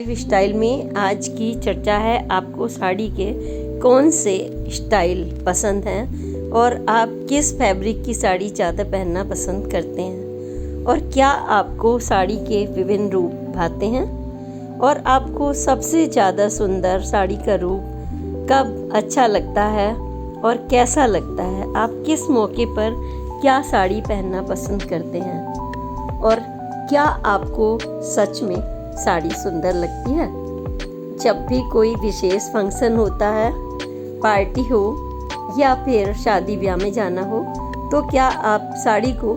Life style में आज की चर्चा है आपको साड़ी के कौन से स्टाइल पसंद हैं और आप किस फैब्रिक की साड़ी ज़्यादा पहनना पसंद करते हैं और क्या आपको साड़ी के विभिन्न रूप भाते हैं और आपको सबसे ज़्यादा सुंदर साड़ी का रूप कब अच्छा लगता है और कैसा लगता है। आप किस मौके पर क्या साड़ी पहनना पसंद करते हैं और क्या आपको सच में साड़ी सुंदर लगती है। जब भी कोई विशेष फंक्शन होता है, पार्टी हो या फिर शादी ब्याह में जाना हो, तो क्या आप साड़ी को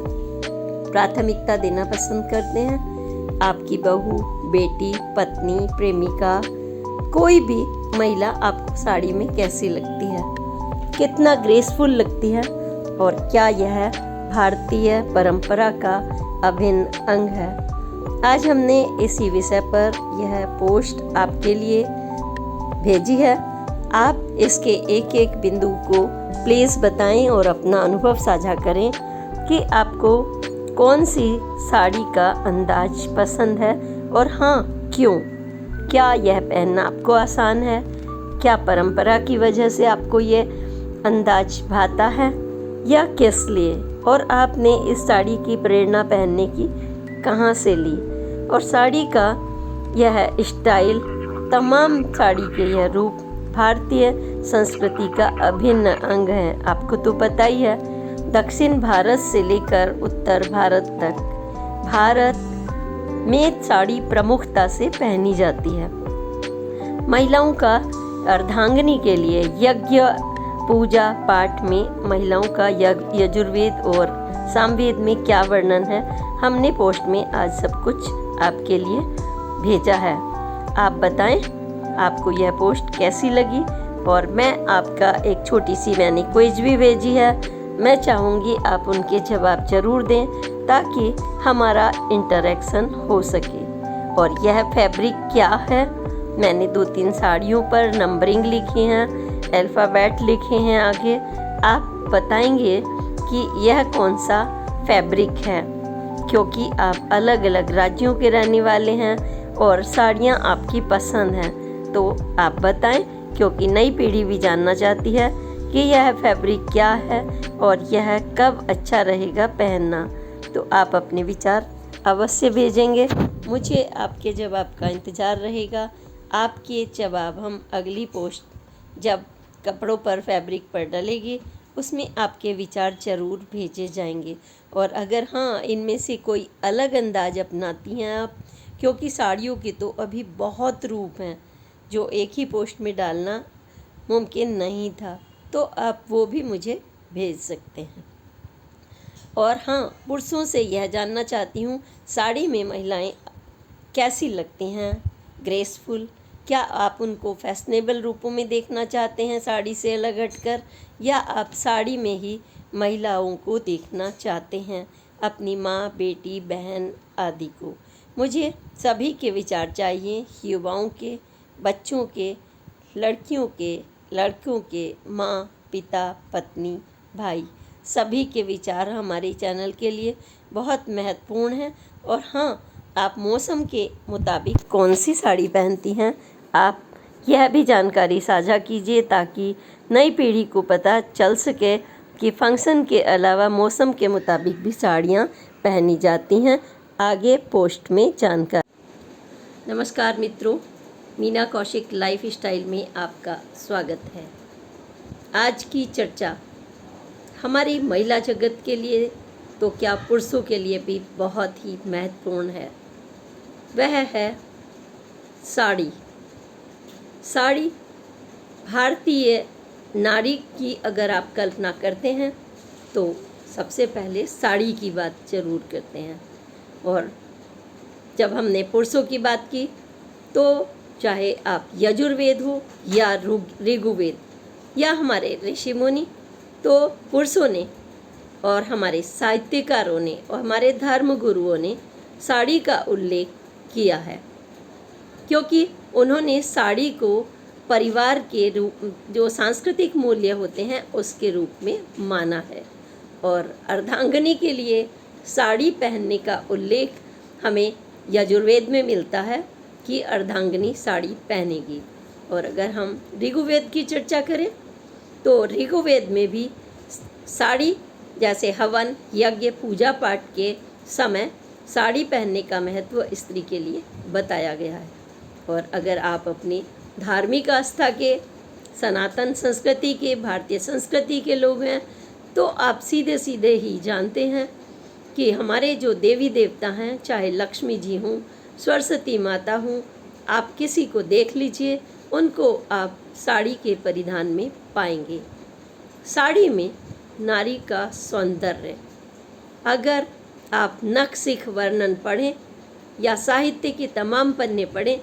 प्राथमिकता देना पसंद करते हैं। आपकी बहू, बेटी, पत्नी, प्रेमिका, कोई भी महिला आपको साड़ी में कैसी लगती है, कितना ग्रेसफुल लगती है और क्या यह भारतीय परंपरा का अभिन्न अंग है। आज हमने इसी विषय पर यह पोस्ट आपके लिए भेजी है। आप इसके एक एक बिंदु को प्लीज़ बताएं और अपना अनुभव साझा करें कि आपको कौन सी साड़ी का अंदाज पसंद है और हाँ क्यों। क्या यह पहनना आपको आसान है, क्या परंपरा की वजह से आपको ये अंदाज भाता है या किस लिए, और आपने इस साड़ी की प्रेरणा पहनने की कहाँ से ली और साड़ी का यह स्टाइल, तमाम साड़ी के यह रूप भारतीय संस्कृति का अभिन्न अंग है। आपको तो पता ही है, दक्षिण भारत से लेकर उत्तर भारत तक भारत में साड़ी प्रमुखता से पहनी जाती है। महिलाओं का अर्धांगिनी के लिए यज्ञ पूजा पाठ में महिलाओं का यजुर्वेद और सामवेद में क्या वर्णन है, हमने पोस्ट में आज सब कुछ आपके लिए भेजा है। आप बताएं आपको यह पोस्ट कैसी लगी और मैं आपका एक छोटी सी मैंने क्विज भी भेजी है। मैं चाहूँगी आप उनके जवाब ज़रूर दें ताकि हमारा इंटरेक्शन हो सके। और यह फैब्रिक क्या है, मैंने 2-3 साड़ियों पर नंबरिंग लिखी हैं, अल्फ़ाबेट लिखे हैं आगे। आप बताएंगे कि यह कौन सा फैब्रिक है, क्योंकि आप अलग अलग राज्यों के रहने वाले हैं और साड़ियाँ आपकी पसंद हैं। तो आप बताएं, क्योंकि नई पीढ़ी भी जानना चाहती है कि यह फैब्रिक क्या है और यह कब अच्छा रहेगा पहनना। तो आप अपने विचार अवश्य भेजेंगे, मुझे आपके जवाब का इंतज़ार रहेगा। आपके जवाब हम अगली पोस्ट जब कपड़ों पर फैब्रिक पर डलेगी उसमें आपके विचार ज़रूर भेजे जाएंगे। और अगर हाँ इनमें से कोई अलग अंदाज अपनाती हैं आप, क्योंकि साड़ियों के तो अभी बहुत रूप हैं जो एक ही पोस्ट में डालना मुमकिन नहीं था, तो आप वो भी मुझे भेज सकते हैं। और हाँ, पुरुषों से यह जानना चाहती हूँ, साड़ी में महिलाएं कैसी लगती हैं, ग्रेसफुल, क्या आप उनको फैशनेबल रूपों में देखना चाहते हैं साड़ी से अलग हटकर, या आप साड़ी में ही महिलाओं को देखना चाहते हैं, अपनी माँ, बेटी, बहन आदि को। मुझे सभी के विचार चाहिए, युवाओं के, बच्चों के, लड़कियों के, लड़कों के, माँ, पिता, पत्नी, भाई, सभी के विचार हमारे चैनल के लिए बहुत महत्वपूर्ण हैं। और हाँ, आप मौसम के मुताबिक कौन सी साड़ी पहनती हैं, आप यह भी जानकारी साझा कीजिए ताकि नई पीढ़ी को पता चल सके कि फंक्शन के अलावा मौसम के मुताबिक भी साड़ियाँ पहनी जाती हैं। आगे पोस्ट में जानकारी। नमस्कार मित्रों, मीना कौशिक लाइफ स्टाइल में आपका स्वागत है। आज की चर्चा हमारी महिला जगत के लिए तो क्या पुरुषों के लिए भी बहुत ही महत्वपूर्ण है। वह है साड़ी। साड़ी भारतीय नारी की अगर आप कल्पना करते हैं तो सबसे पहले साड़ी की बात ज़रूर करते हैं। और जब हमने पुरुषों की बात की तो चाहे आप यजुर्वेद हो या ऋग्वेद या हमारे ऋषि मुनि, तो पुरुषों ने और हमारे साहित्यकारों ने और हमारे धर्म गुरुओं ने साड़ी का उल्लेख किया है, क्योंकि उन्होंने साड़ी को परिवार के रूप, जो सांस्कृतिक मूल्य होते हैं, उसके रूप में माना है। और अर्धांगिनी के लिए साड़ी पहनने का उल्लेख हमें यजुर्वेद में मिलता है की अर्धांगिनी साड़ी पहनेगी। और अगर हम ऋग्वेद की चर्चा करें तो ऋग्वेद में भी साड़ी, जैसे हवन, यज्ञ, पूजा पाठ के समय साड़ी पहनने का महत्व स्त्री के लिए बताया गया है। और अगर आप अपनी धार्मिक आस्था के, सनातन संस्कृति के, भारतीय संस्कृति के लोग हैं तो आप सीधे सीधे ही जानते हैं कि हमारे जो देवी देवता हैं, चाहे लक्ष्मी जी हों, सरस्वती माता हों, आप किसी को देख लीजिए, उनको आप साड़ी के परिधान में पाएंगे। साड़ी में नारी का सौंदर्य, अगर आप नखशिख वर्णन पढ़ें या साहित्य के तमाम पन्ने पढ़ें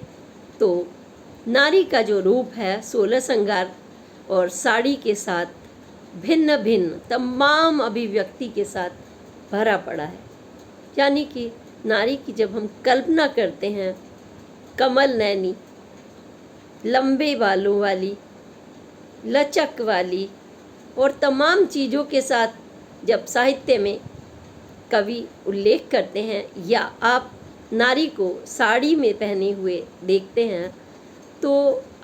तो नारी का जो रूप है 16 श्रृंगार और साड़ी के साथ भिन्न भिन्न तमाम अभिव्यक्ति के साथ भरा पड़ा है। यानी कि नारी की जब हम कल्पना करते हैं, कमल नैनी, लंबे बालों वाली, लचक वाली और तमाम चीज़ों के साथ जब साहित्य में कवि उल्लेख करते हैं या आप नारी को साड़ी में पहने हुए देखते हैं तो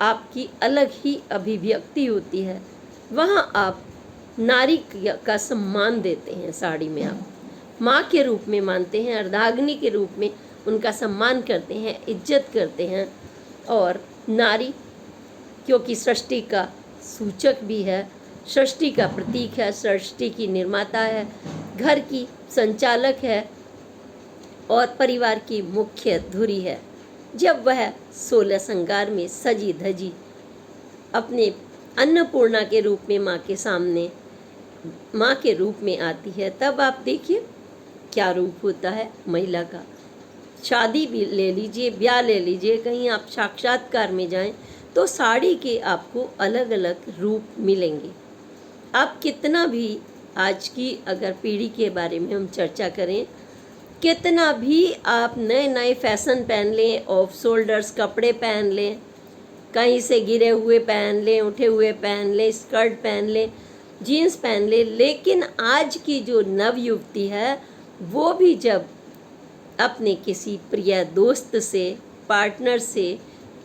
आपकी अलग ही अभिव्यक्ति होती है। वहाँ आप नारी का सम्मान देते हैं। साड़ी में आप माँ के रूप में मानते हैं, अर्धांगिनी के रूप में उनका सम्मान करते हैं, इज्जत करते हैं। और नारी क्योंकि सृष्टि का सूचक भी है, सृष्टि का प्रतीक है, सृष्टि की निर्माता है, घर की संचालक है और परिवार की मुख्य धुरी है। जब वह 16 श्रृंगार में सजी धजी अपने अन्नपूर्णा के रूप में माँ के सामने, माँ के रूप में आती है, तब आप देखिए क्या रूप होता है महिला का। शादी भी ले लीजिए, ब्याह ले लीजिए, कहीं आप साक्षात्कार में जाएं तो साड़ी के आपको अलग अलग रूप मिलेंगे। आप कितना भी आज की अगर पीढ़ी के बारे में हम चर्चा करें, कितना भी आप नए नए फैशन पहन लें, ऑफ शोल्डर्स कपड़े पहन लें, कहीं से गिरे हुए पहन लें, उठे हुए पहन लें, स्कर्ट पहन लें, जीन्स पहन लें, लेकिन आज की जो नव युवती है वो भी जब अपने किसी प्रिय दोस्त से, पार्टनर से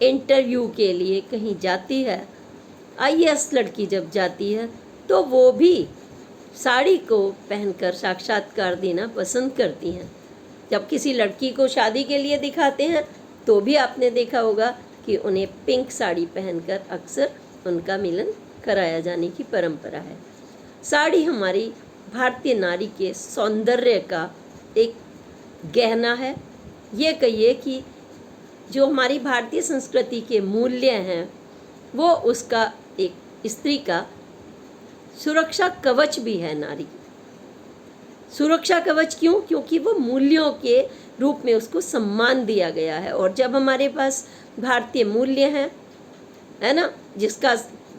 इंटरव्यू के लिए कहीं जाती है, IAS लड़की जब जाती है तो वो भी साड़ी को पहनकर साक्षात्कार देना पसंद करती हैं। जब किसी लड़की को शादी के लिए दिखाते हैं तो भी आपने देखा होगा कि उन्हें पिंक साड़ी पहनकर अक्सर उनका मिलन कराया जाने की परंपरा है। साड़ी हमारी भारतीय नारी के सौंदर्य का एक गहना है। ये कहिए कि जो हमारी भारतीय संस्कृति के मूल्य हैं वो उसका एक स्त्री का सुरक्षा कवच भी है। नारी सुरक्षा कवच क्यों? क्योंकि वो मूल्यों के रूप में उसको सम्मान दिया गया है। और जब हमारे पास भारतीय मूल्य हैं, है ना, जिसका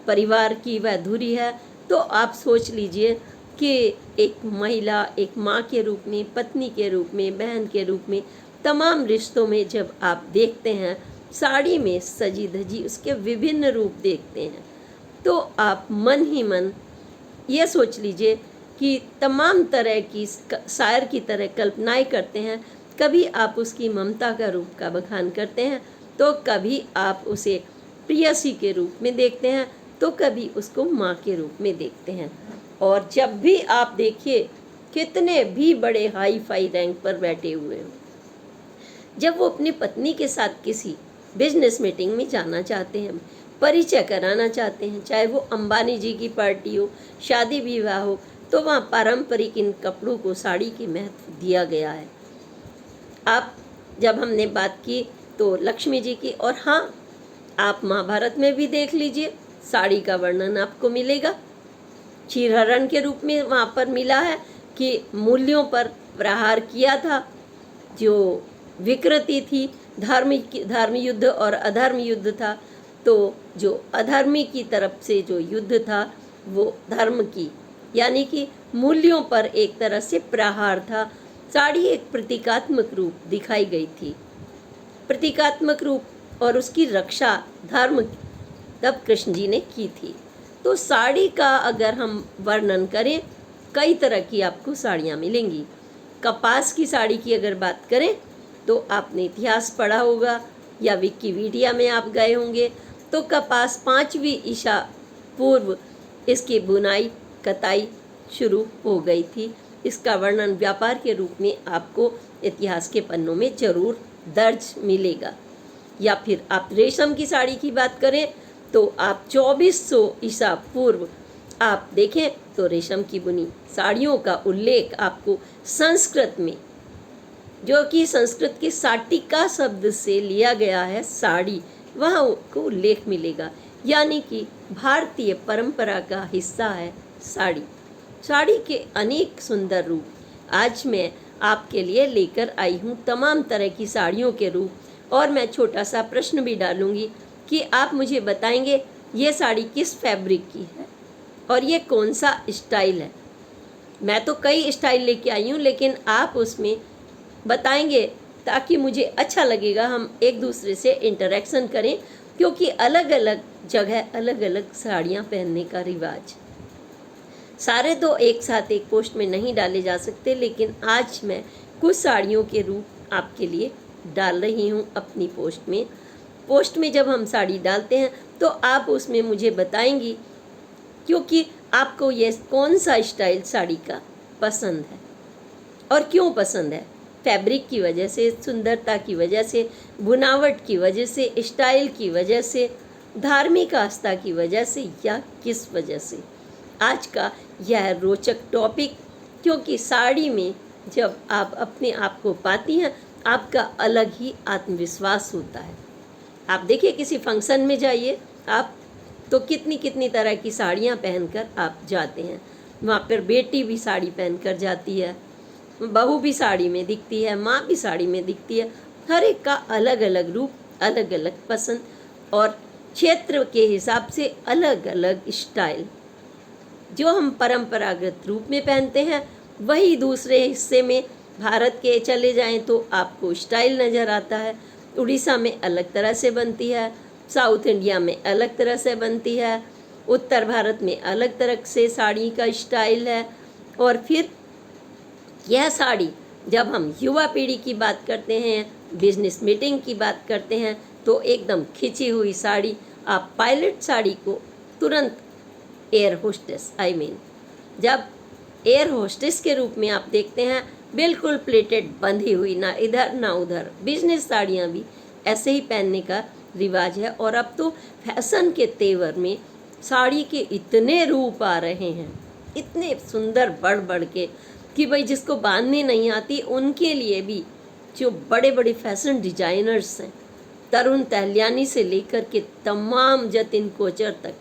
परिवार की वह धुरी है, तो आप सोच लीजिए कि एक महिला एक माँ के रूप में, पत्नी के रूप में, बहन के रूप में, तमाम रिश्तों में जब आप देखते हैं साड़ी में सजी धजी उसके विभिन्न रूप देखते हैं तो आप मन ही मन ये सोच लीजिए कि तमाम तरह की शायर की तरह कल्पनाएं करते हैं। कभी आप उसकी ममता का रूप का बखान करते हैं तो कभी आप उसे प्रियसी के रूप में देखते हैं तो कभी उसको माँ के रूप में देखते हैं। और जब भी आप देखिए कितने भी बड़े हाई फाई रैंक पर बैठे हुए हों, जब वो अपनी पत्नी के साथ किसी बिजनेस मीटिंग में जाना चाहते हैं, परिचय कराना चाहते हैं, चाहे वो अंबानी जी की पार्टी हो, शादी विवाह हो, तो वहाँ पारंपरिक इन कपड़ों को, साड़ी की महत्व दिया गया है। आप जब हमने बात की तो लक्ष्मी जी की, और हाँ आप महाभारत में भी देख लीजिए साड़ी का वर्णन आपको मिलेगा। क्षीरहरण के रूप में वहाँ पर मिला है कि मूल्यों पर प्रहार किया था। जो विकृति थी, धर्म युद्ध और अधर्म युद्ध था, तो जो अधर्मी की तरफ से जो युद्ध था वो धर्म की, यानी कि मूल्यों पर एक तरह से प्रहार था। साड़ी एक प्रतीकात्मक रूप दिखाई गई थी, प्रतीकात्मक रूप, और उसकी रक्षा धर्म तब कृष्ण जी ने की थी। तो साड़ी का अगर हम वर्णन करें, कई तरह की आपको साड़ियाँ मिलेंगी। कपास की साड़ी की अगर बात करें तो आपने इतिहास पढ़ा होगा, या विकिपीडिया में आप गए होंगे तो कपास 5वीं ईसा पूर्व इसकी बुनाई कताई शुरू हो गई थी। इसका वर्णन व्यापार के रूप में आपको इतिहास के पन्नों में जरूर दर्ज मिलेगा। या फिर आप रेशम की साड़ी की बात करें तो आप 2400 ईसा पूर्व आप देखें तो रेशम की बुनी साड़ियों का उल्लेख आपको संस्कृत में, जो कि संस्कृत के साटिका शब्द से लिया गया है साड़ी, वहाँ को उल्लेख मिलेगा। यानी कि भारतीय परंपरा का हिस्सा है साड़ी। साड़ी के अनेक सुंदर रूप आज मैं आपके लिए लेकर आई हूँ, तमाम तरह की साड़ियों के रूप। और मैं छोटा सा प्रश्न भी डालूंगी कि आप मुझे बताएंगे ये साड़ी किस फैब्रिक की है और ये कौन सा स्टाइल है। मैं तो कई स्टाइल लेके आई हूँ, लेकिन आप उसमें बताएंगे ताकि मुझे अच्छा लगेगा, हम एक दूसरे से इंटरेक्शन करें, क्योंकि अलग अलग जगह अलग अलग साड़ियाँ पहनने का रिवाज। सारे तो एक साथ एक पोस्ट में नहीं डाले जा सकते, लेकिन आज मैं कुछ साड़ियों के रूप आपके लिए डाल रही हूँ अपनी पोस्ट में जब हम साड़ी डालते हैं तो आप उसमें मुझे बताएंगी क्योंकि आपको ये कौन सा स्टाइल साड़ी का पसंद है और क्यों पसंद है। फैब्रिक की वजह से, सुंदरता की वजह से, बुनावट की वजह से, स्टाइल की वजह से, धार्मिक आस्था की वजह से, या किस वजह से। आज का यह रोचक टॉपिक, क्योंकि साड़ी में जब आप अपने आप को पाती हैं आपका अलग ही आत्मविश्वास होता है। आप देखिए किसी फंक्शन में जाइए आप तो कितनी कितनी तरह की साड़ियाँ पहनकर आप जाते हैं। वहाँ पर बेटी भी साड़ी पहनकर जाती है, बहू भी साड़ी में दिखती है, माँ भी साड़ी में दिखती है। हर एक का अलग अलग रूप, अलग अलग पसंद और क्षेत्र के हिसाब से अलग अलग स्टाइल। जो हम परंपरागत रूप में पहनते हैं वही दूसरे हिस्से में भारत के चले जाएं तो आपको स्टाइल नज़र आता है। उड़ीसा में अलग तरह से बनती है, साउथ इंडिया में अलग तरह से बनती है, उत्तर भारत में अलग तरह से साड़ी का स्टाइल है। और फिर यह साड़ी जब हम युवा पीढ़ी की बात करते हैं, बिजनेस मीटिंग की बात करते हैं, तो एकदम खिंची हुई साड़ी, आप पायलट साड़ी को तुरंत एयर होस्टेस जब एयर होस्टेस के रूप में आप देखते हैं, बिल्कुल प्लेटेड बंधी हुई, ना इधर ना उधर। बिजनेस साड़ियाँ भी ऐसे ही पहनने का रिवाज है। और अब तो फैशन के तेवर में साड़ी के इतने रूप आ रहे हैं, इतने सुंदर बढ़ बढ़ के, कि भाई जिसको बांधनी नहीं आती उनके लिए भी जो बड़े बड़े फैशन डिजाइनर्स हैं, तरुण तहलियानी से लेकर के तमाम जतिन कोचर तक,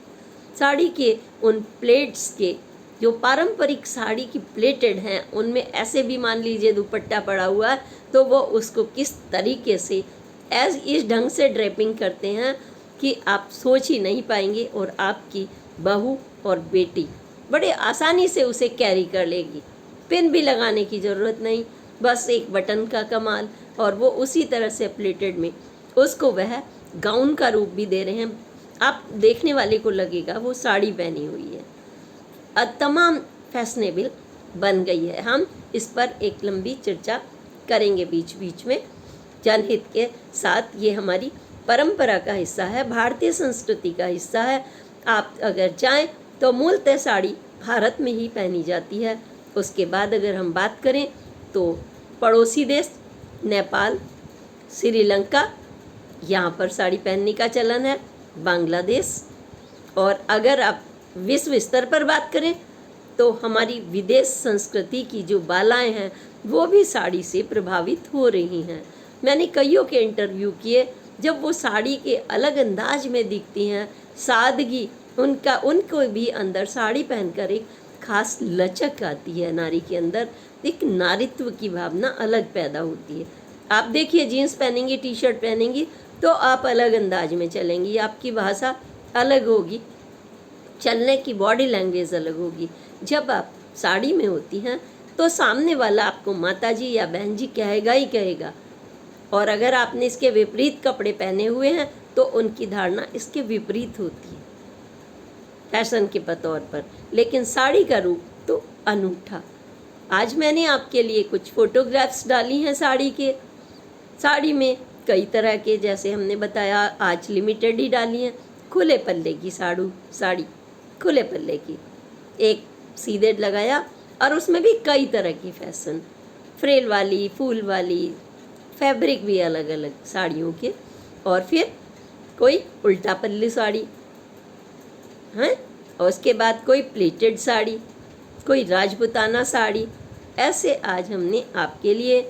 साड़ी के उन प्लेट्स के जो पारंपरिक साड़ी की प्लेटेड हैं उनमें ऐसे भी मान लीजिए दुपट्टा पड़ा हुआ है तो वो उसको किस तरीके से इस ढंग से ड्रेपिंग करते हैं कि आप सोच ही नहीं पाएंगे। और आपकी बहू और बेटी बड़े आसानी से उसे कैरी कर लेगी, पिन भी लगाने की ज़रूरत नहीं, बस एक बटन का कमाल, और वो उसी तरह से प्लेटेड में उसको वह गाउन का रूप भी दे रहे हैं। आप देखने वाले को लगेगा वो साड़ी पहनी हुई है। तमाम फैशनेबल बन गई है। हम इस पर एक लंबी चर्चा करेंगे बीच बीच में जनहित के साथ। ये हमारी परंपरा का हिस्सा है, भारतीय संस्कृति का हिस्सा है। आप अगर चाहें तो मूलतः साड़ी भारत में ही पहनी जाती है। उसके बाद अगर हम बात करें तो पड़ोसी देश नेपाल, श्रीलंका, यहाँ पर साड़ी पहनने का चलन है, बांग्लादेश। और अगर आप विश्व स्तर पर बात करें तो हमारी विदेश संस्कृति की जो बालाएं हैं वो भी साड़ी से प्रभावित हो रही हैं। मैंने कईयों के इंटरव्यू किए, जब वो साड़ी के अलग अंदाज में दिखती हैं, सादगी उनको भी अंदर साड़ी पहनकर एक खास लचक आती है, नारी के अंदर एक नारित्व की भावना अलग पैदा होती है। आप देखिए जीन्स पहनेंगी, टी शर्ट पहनेंगी तो आप अलग अंदाज में चलेंगी, आपकी भाषा अलग होगी, चलने की बॉडी लैंग्वेज अलग होगी। जब आप साड़ी में होती हैं तो सामने वाला आपको माताजी या बहन जी कहेगा ही कहेगा, और अगर आपने इसके विपरीत कपड़े पहने हुए हैं तो उनकी धारणा इसके विपरीत होती है फैशन के तौर पर। लेकिन साड़ी का रूप तो अनूठा। आज मैंने आपके लिए कुछ फोटोग्राफ्स डाली हैं साड़ी में कई तरह के, जैसे हमने बताया आज लिमिटेड ही डाली हैं, खुले पल्ले की साड़ी, खुले पल्ले की, एक सीधे लगाया और उसमें भी कई तरह की फैशन, फ्रिल वाली, फूल वाली, फैब्रिक भी अलग अलग साड़ियों के, और फिर कोई उल्टा पल्ली साड़ी हैं, और उसके बाद कोई प्लेटेड साड़ी, कोई राजपूताना साड़ी। ऐसे आज हमने आपके लिए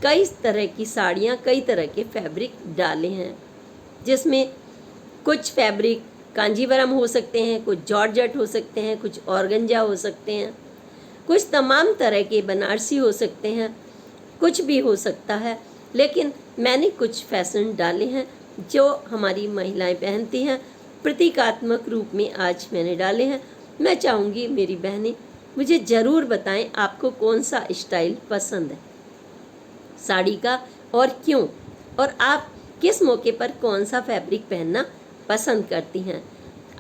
कई तरह की साड़ियाँ, कई तरह के फैब्रिक डाले हैं, जिसमें कुछ फैब्रिक कांजीवरम हो सकते हैं, कुछ जॉर्जेट हो सकते हैं, कुछ ऑर्गेन्जा हो सकते हैं, कुछ तमाम तरह के बनारसी हो सकते हैं, कुछ भी हो सकता है। लेकिन मैंने कुछ फैशन डाले हैं जो हमारी महिलाएं पहनती हैं, प्रतीकात्मक रूप में आज मैंने डाले हैं। मैं चाहूँगी मेरी बहनें मुझे ज़रूर बताएं आपको कौन सा स्टाइल पसंद है साड़ी का और क्यों, और आप किस मौके पर कौन सा फैब्रिक पहनना पसंद करती हैं।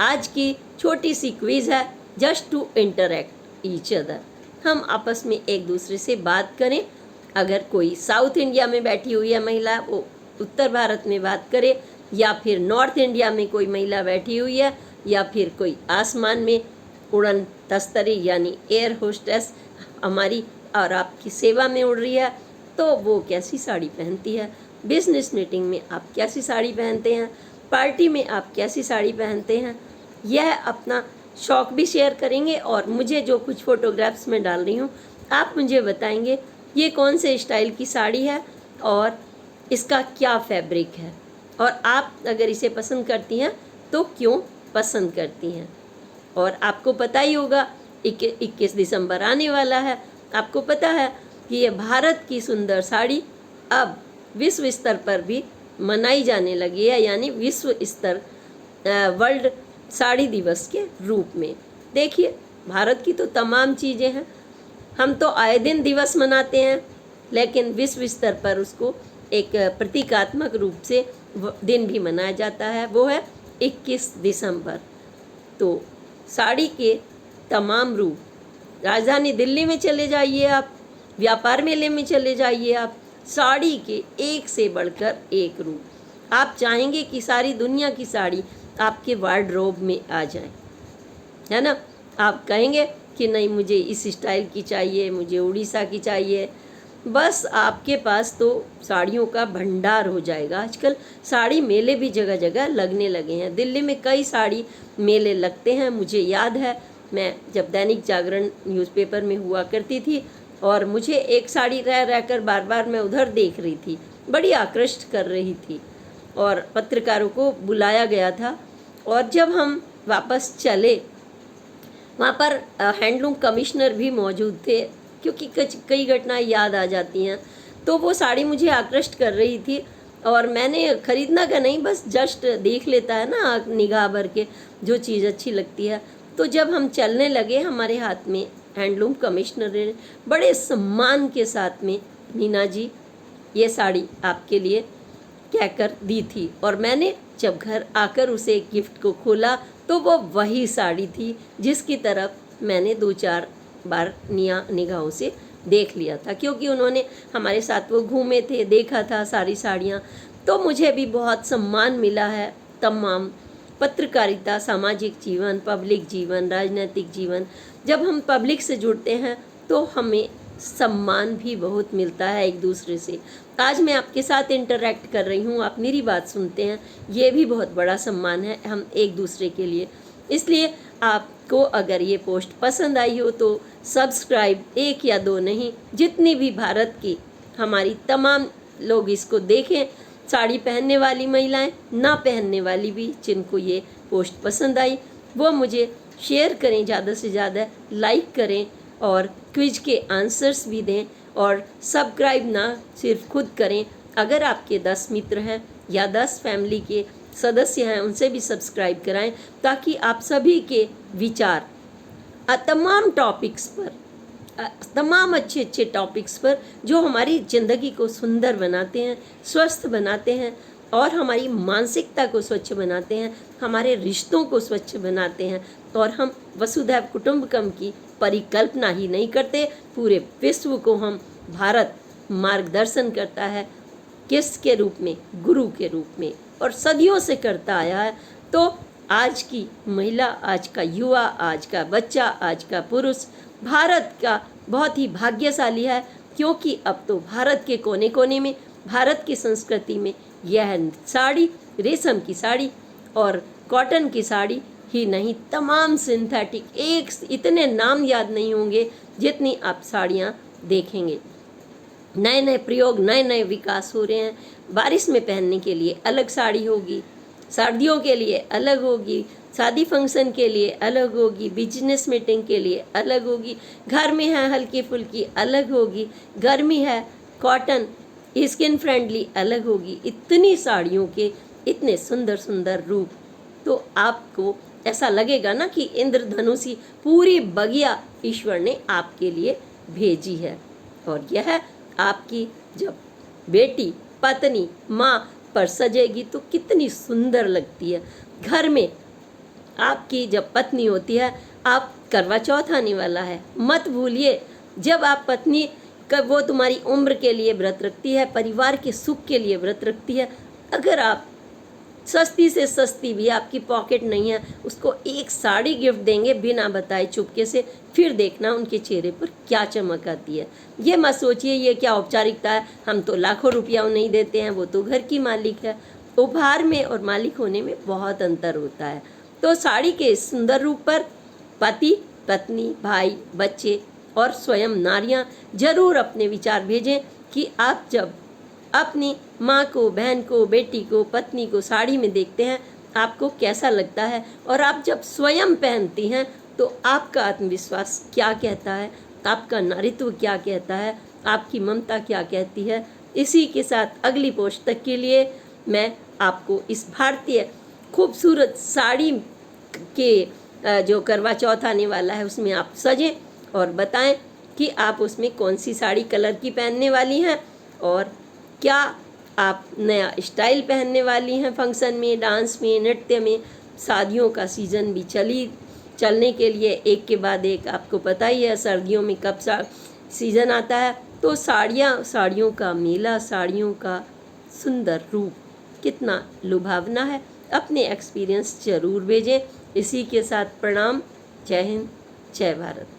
आज की छोटी सी क्विज़ है, just to interact each other. हम आपस में एक दूसरे से बात करें। अगर कोई साउथ इंडिया में बैठी हुई है महिला, वो उत्तर भारत में बात करे, या फिर नॉर्थ इंडिया में कोई महिला बैठी हुई है, या फिर कोई आसमान में उड़न तस्तरी यानी एयर होस्टेस हमारी और आपकी सेवा में उड़ रही है, तो वो कैसी साड़ी पहनती है। बिजनेस मीटिंग में आप कैसी साड़ी पहनते हैं, पार्टी में आप कैसी साड़ी पहनते हैं, यह अपना शौक़ भी शेयर करेंगे। और मुझे जो कुछ फ़ोटोग्राफ्स मैं डाल रही हूँ, आप मुझे बताएंगे ये कौन से स्टाइल की साड़ी है और इसका क्या फैब्रिक है, और आप अगर इसे पसंद करती हैं तो क्यों पसंद करती हैं। और आपको पता ही होगा 21 दिसंबर आने वाला है। आपको पता है कि ये भारत की सुंदर साड़ी अब विश्व स्तर पर भी मनाई जाने लगी है, यानी विश्व स्तर वर्ल्ड साड़ी दिवस के रूप में। देखिए, भारत की तो तमाम चीज़ें हैं, हम तो आए दिन दिवस मनाते हैं, लेकिन विश्व स्तर पर उसको एक प्रतीकात्मक रूप से दिन भी मनाया जाता है, वो है 21 दिसंबर। तो साड़ी के तमाम रूप, राजधानी दिल्ली में चले जाइए आप, व्यापार मेले में चले जाइए आप, साड़ी के एक से बढ़कर एक रूप। आप चाहेंगे कि सारी दुनिया की साड़ी आपके वार्डरोब में आ जाए, है ना। आप कहेंगे कि नहीं मुझे इस स्टाइल की चाहिए, मुझे उड़ीसा की चाहिए, बस आपके पास तो साड़ियों का भंडार हो जाएगा। आजकल साड़ी मेले भी जगह जगह लगने लगे हैं। दिल्ली में कई साड़ी मेले लगते हैं। मुझे याद है, मैं जब दैनिक जागरण न्यूज़पेपर में हुआ करती थी, और मुझे एक साड़ी रह रहकर बार बार मैं उधर देख रही थी, बड़ी आकृष्ट कर रही थी, और पत्रकारों को बुलाया गया था। और जब हम वापस चले, वहाँ पर हैंडलूम कमिश्नर भी मौजूद थे, क्योंकि कई घटनाएं याद आ जाती हैं। तो वो साड़ी मुझे आकृष्ट कर रही थी, और मैंने ख़रीदना का नहीं, बस जस्ट देख लेता है ना निगाह भर के, जो चीज़ अच्छी लगती है। तो जब हम चलने लगे, हमारे हाथ में हैंडलूम कमिश्नर ने बड़े सम्मान के साथ में, नीना जी ये साड़ी आपके लिए कहकर दी थी। और मैंने जब घर आकर उसे गिफ्ट को खोला, तो वो वही साड़ी थी जिसकी तरफ मैंने 2-4 बार निगाहों से देख लिया था, क्योंकि उन्होंने हमारे साथ वो घूमे थे, देखा था सारी साड़ियाँ। तो मुझे भी बहुत सम्मान मिला है। तमाम पत्रकारिता, सामाजिक जीवन, पब्लिक जीवन, राजनीतिक जीवन, जब हम पब्लिक से जुड़ते हैं तो हमें सम्मान भी बहुत मिलता है एक दूसरे से। आज मैं आपके साथ इंटरेक्ट कर रही हूँ, आप मेरी बात सुनते हैं, ये भी बहुत बड़ा सम्मान है हम एक दूसरे के लिए। इसलिए आपको अगर ये पोस्ट पसंद आई हो तो सब्सक्राइब, 1 या 2 नहीं, जितनी भी भारत की हमारी तमाम लोग इसको देखें, साड़ी पहनने वाली महिलाएं, ना पहनने वाली भी, जिनको ये पोस्ट पसंद आई वो मुझे शेयर करें, ज़्यादा से ज़्यादा लाइक करें, और क्विज के आंसर्स भी दें। और सब्सक्राइब ना सिर्फ खुद करें, अगर आपके 10 मित्र हैं या 10 फैमिली के सदस्य हैं, उनसे भी सब्सक्राइब कराएं, ताकि आप सभी के विचार तमाम टॉपिक्स पर, तमाम अच्छे अच्छे टॉपिक्स पर, जो हमारी ज़िंदगी को सुंदर बनाते हैं, स्वस्थ बनाते हैं, और हमारी मानसिकता को स्वच्छ बनाते हैं, हमारे रिश्तों को स्वच्छ बनाते हैं, और हम वसुधैव कुटुंबकम की परिकल्पना ही नहीं करते, पूरे विश्व को हम भारत मार्गदर्शन करता है किसके रूप में? गुरु के रूप में, और सदियों से करता आया है। तो आज की महिला, आज का युवा, आज का बच्चा, आज का पुरुष भारत का बहुत ही भाग्यशाली है, क्योंकि अब तो भारत के कोने कोने में, भारत की संस्कृति में यह साड़ी, रेशम की साड़ी और कॉटन की साड़ी ही नहीं, तमाम सिंथेटिक, एक इतने नाम याद नहीं होंगे जितनी आप साड़ियाँ देखेंगे। नए नए प्रयोग, नए नए विकास हो रहे हैं। बारिश में पहनने के लिए अलग साड़ी होगी, सर्दियों के लिए अलग होगी, शादी फंक्शन के लिए अलग होगी, बिजनेस मीटिंग के लिए अलग होगी, घर में है हल्की फुल्की अलग होगी, गर्मी है कॉटन स्किन फ्रेंडली अलग होगी। इतनी साड़ियों के इतने सुंदर सुंदर रूप, तो आपको ऐसा लगेगा ना कि इंद्रधनुषी पूरी बगिया ईश्वर ने आपके लिए भेजी है। और यह आपकी जब बेटी, पत्नी, माँ पर सजेगी तो कितनी सुंदर लगती है। घर में आपकी जब पत्नी होती है, आप करवा चौथ आने वाला है, मत भूलिए, जब आप पत्नी कब वो तुम्हारी उम्र के लिए व्रत रखती है, परिवार के सुख के लिए व्रत रखती है, अगर आप सस्ती से सस्ती भी आपकी पॉकेट नहीं है, उसको एक साड़ी गिफ्ट देंगे बिना बताए चुपके से, फिर देखना उनके चेहरे पर क्या चमक आती है। ये मत सोचिए ये क्या औपचारिकता है, हम तो लाखों रुपया नहीं देते हैं, वो तो घर की मालिक है। उपहार में और मालिक होने में बहुत अंतर होता है। तो साड़ी के इस सुंदर रूप पर पति, पत्नी, भाई, बच्चे और स्वयं नारियां जरूर अपने विचार भेजें कि आप जब अपनी माँ को, बहन को, बेटी को, पत्नी को साड़ी में देखते हैं आपको कैसा लगता है, और आप जब स्वयं पहनती हैं तो आपका आत्मविश्वास क्या कहता है, आपका नारित्व क्या कहता है, आपकी ममता क्या कहती है। इसी के साथ अगली पोस्ट तक के लिए मैं आपको इस भारतीय खूबसूरत साड़ी के जो करवा चौथ आने वाला है उसमें आप सजें और बताएं कि आप उसमें कौन सी साड़ी कलर की पहनने वाली हैं, और क्या आप नया स्टाइल पहनने वाली हैं फंक्शन में, डांस में, नृत्य में। शादियों का सीज़न भी चलने के लिए एक के बाद एक, आपको पता ही है सर्दियों में कब सीज़न आता है। तो साड़ियों का मेला, साड़ियों का सुंदर रूप कितना लुभावना है। अपने एक्सपीरियंस ज़रूर भेजें। इसी के साथ प्रणाम। जय हिंद, जय भारत।